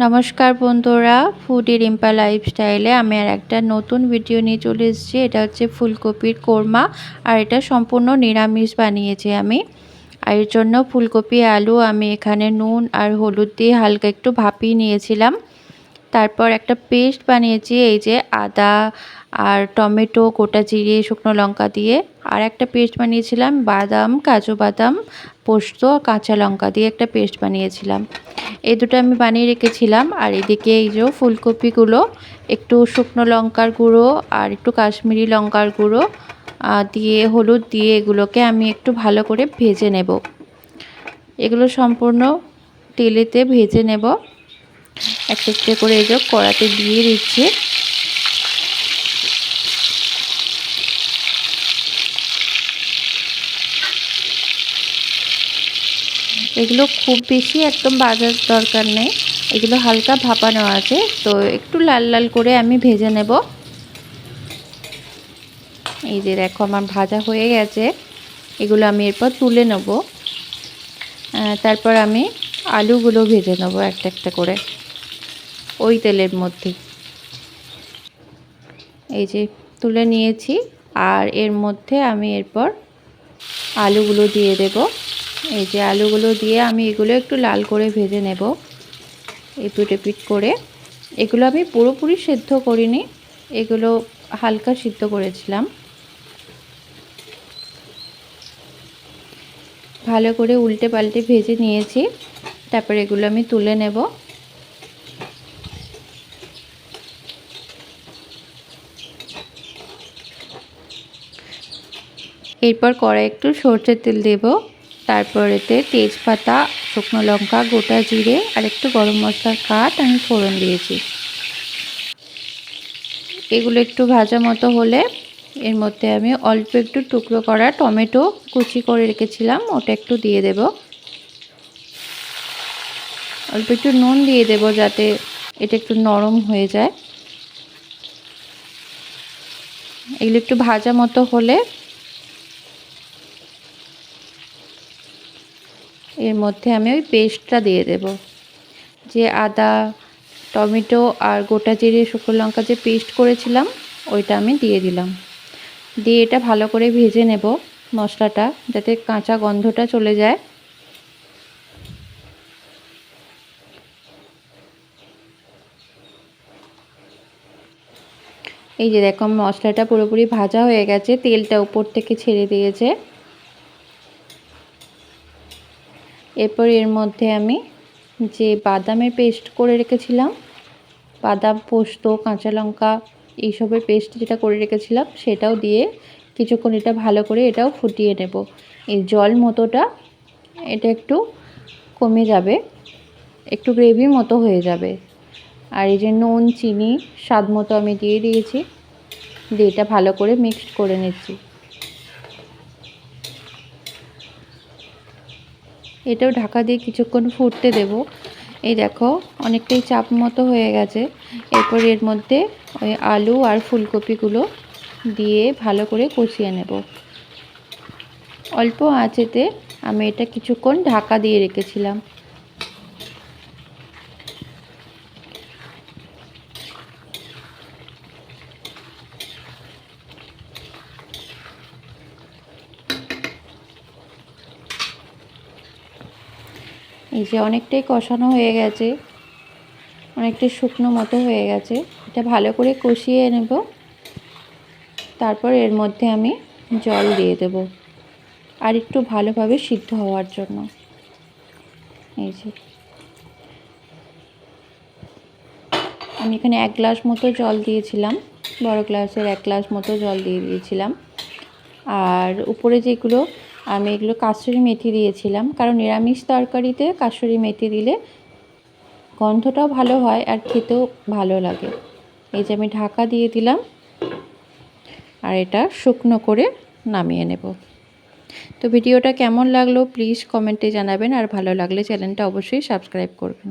নমস্কার বন্ধুরা, ফুডি রিম্পা লাইফস্টাইলে আমি আর একটা নতুন ভিডিও নিয়ে চলে এসেছি। এটা হচ্ছে ফুলকপির কোরমা, আর এটা সম্পূর্ণ নিরামিষ বানিয়েছি আমি। আর এর জন্য ফুলকপি আলু আমি এখানে নুন আর হলুদ দিয়ে হালকা একটু ভাপিয়ে নিয়েছিলাম। তারপর একটা পেস্ট বানিয়েছি, এই যে আদা আর টমেটো, গোটা জিরে, শুকনো লঙ্কা দিয়ে। আর একটা পেস্ট বানিয়েছিলাম বাদাম, কাজু বাদাম, পোস্ত, কাঁচা লঙ্কা দিয়ে একটা পেস্ট বানিয়েছিলাম। এই দুটো আমি বানিয়ে রেখেছিলাম। আর এদিকে এই যে ফুলকপিগুলো একটু শুকনো লঙ্কার গুঁড়ো আর একটু কাশ্মীরি লঙ্কার গুঁড়ো দিয়ে হলুদ দিয়ে এগুলোকে আমি একটু ভালো করে ভেজে নেব। এগুলো সম্পূর্ণ তেলেতে ভেজে নেব। একটা একটা করে এই যে কড়াতে দিয়ে দিচ্ছি। এগুলো খুব বেশি একদম ভাজার দরকার নেই, এগুলো হালকা ভাপানো আছে, তো একটু লাল লাল করে আমি ভেজে নেব। এই যে দেখো আমার ভাজা হয়ে গেছে, এগুলো আমি এরপর তুলে নেব। তারপর আমি আলুগুলো ভেজে নেব একটা একটা করে ওই তেলের মধ্যে। এই যে তুলে নিয়েছি, আর এর মধ্যে আমি এরপর আলুগুলো দিয়ে দেব। এই যে আলুগুলো দিয়ে আমি এগুলো একটু লাল করে ভেজে নেব এপিট এপিট করে। এগুলো আমি পুরোপুরি সেদ্ধ করিনি, এগুলো হালকা সিদ্ধ করেছিলাম। ভালো করে উল্টে পাল্টে ভেজে নিয়েছি, তারপর এগুলো আমি তুলে নেব। এরপর কড়াই একটু সরষের তেল দেব, তারপর এতে তেজপাতা, শুকনো লঙ্কা, গোটা জিরে আর একটু গরম মশলার কাঠ আমি ফোড়ন দিয়েছি। এগুলো একটু ভাজা মতো হলে এর মধ্যে আমি অল্প একটু টুকরো করা টমেটো কুচি করে রেখেছিলাম, ওটা একটু দিয়ে দেব। অল্প একটু নুন দিয়ে দেব যাতে এটা একটু নরম হয়ে যায়। এগুলো একটু ভাজা মতো হলে এর মধ্যে আমি ওই পেস্টটা দিয়ে দেব, যে আদা, টমেটো আর গোটা জিরে, শুকনো লঙ্কা যে পেস্ট করেছিলাম ওইটা আমি দিয়ে দিলাম। দিয়ে এটা ভালো করে ভেজে নেব মশলাটা, যাতে কাঁচা গন্ধটা চলে যায়। এই যে দেখো মশলাটা পুরোপুরি ভাজা হয়ে গেছে, তেলটা উপর থেকে ছেড়ে দিয়েছে। এরপর এর মধ্যে আমি যে বাদামের পেস্ট করে রেখেছিলাম, বাদাম, পোস্ত, কাঁচা লঙ্কা এইসবের পেস্ট যেটা করে রেখেছিলাম সেটাও দিয়ে কিছুক্ষণ এটা ভালো করে এটাও ফুটিয়ে নেব। এই জল মতোটা এটা একটু কমে যাবে, একটু গ্রেভির মতো হয়ে যাবে। আর এই যে নুন, চিনি স্বাদ মতো আমি দিয়ে দিয়েছি, দিয়ে এটা ভালো করে মিক্সড করে নিচ্ছি। এটাও ঢাকা দিয়ে কিছুক্ষণ ফুটতে দেব। এই দেখো অনেকটাই চাপ মতো হয়ে গেছে। এরপর এর মধ্যে ওই আলু আর ফুলকপিগুলো দিয়ে ভালো করে কষিয়ে নেব। অল্প আঁচেতে আমি এটা কিছুক্ষণ ঢাকা দিয়ে রেখেছিলাম। এই যে অনেকটাই কষানো হয়ে গেছে, অনেকটাই শুকনো মতো হয়ে গেছে, এটা ভালো করে কষিয়ে নেব। তারপর এর মধ্যে আমি জল দিয়ে দেব আর একটু ভালোভাবে সিদ্ধ হওয়ার জন্য। এই যে আমি এখানে 1 গ্লাস মতো জল দিয়েছিলাম, বড় গ্লাসের 1 গ্লাস মতো জল দিয়ে দিয়েছিলাম। আর উপরে যেগুলো আমি এগুলো কাসুরি মেথি দিয়েছিলাম, কারণ নিরামিষ তরকারিতে কাসুরি মেথি দিলে গন্ধটাও ভালো হয় আর খেতেও ভালো লাগে। এই যে আমি ঢাকা দিয়ে দিলাম, আর এটা শুকনো করে নামিয়ে নেব। তো ভিডিওটা কেমন লাগলো প্লিজ কমেন্টে জানাবেন, আর ভালো লাগলে চ্যানেলটা অবশ্যই সাবস্ক্রাইব করবেন।